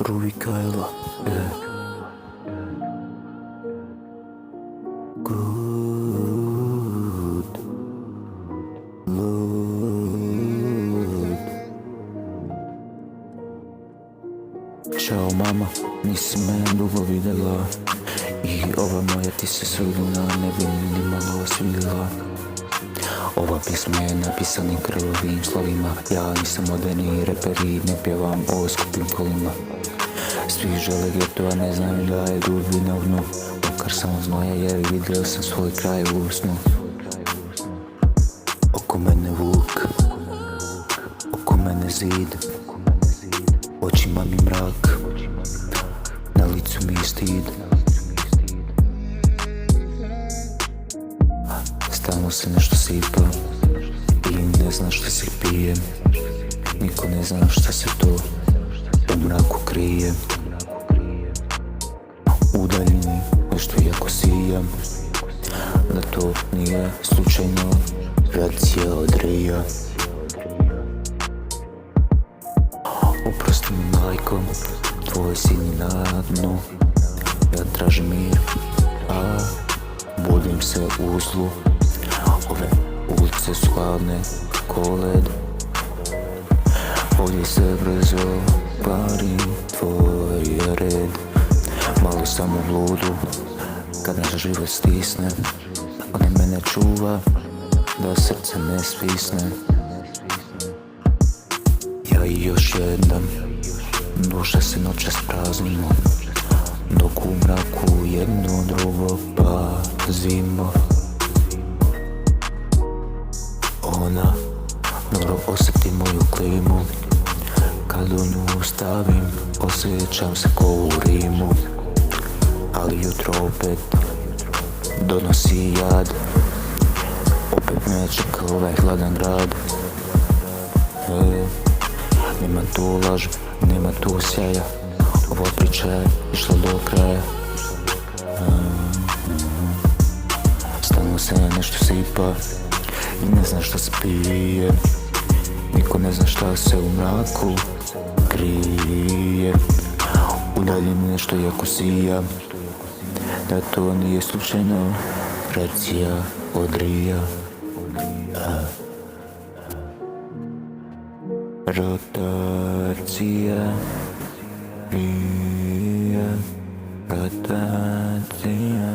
Ruikajla, Good Lord. Ćao mama, nisi me dugo vidjela i ova moja ti se sudbina ne bi ni malo svidjela. Ova pjesma je napisana krvavim slovima, ja nisam modeni reper i ne pjevam o skupim kolima. Svi žele geto, a ne znaju da je dubina u dnu. Makar sam od znoja jer vidio sam svoj kraj u snu. Oko mene vuk, oko mene zid, očima mi mrak, na licu mi je stid. Stalno se nešto sipa i ne zna što se pije. Niko ne zna šta se to u mraku krije. U daljini nešto jako sijam, da to nije slučajno racija od rija. Oprosti mi majko, tvoj sin je na dnu. Ja tražim mir, a budim se u zlu. Ove ulice su hladne kako led. Ovdje se brzo pari tvoj red. Malo sam u bludu, kada život stisne. On mene čuva, da srce ne svisne. Ja i još jedan, duša se noćas praznimo, dok u mraku jedno drugo pazimo. Ona dobro osjeti moju klimu, kad u nju stavim osjećam se ko u Rimu. Ali jutro opet donosi jad, opet me čeka ovaj hladan grad. Nema tu laž, nema tu sjaja, ova priča je išla do kraja. Stalno se nešto sipa i ne zna šta se pije. Niko ne zna šta se u mraku krije. U daljini nešto jako sija, da to nije slučajno racija od rija. Rotacija rija, rotacija.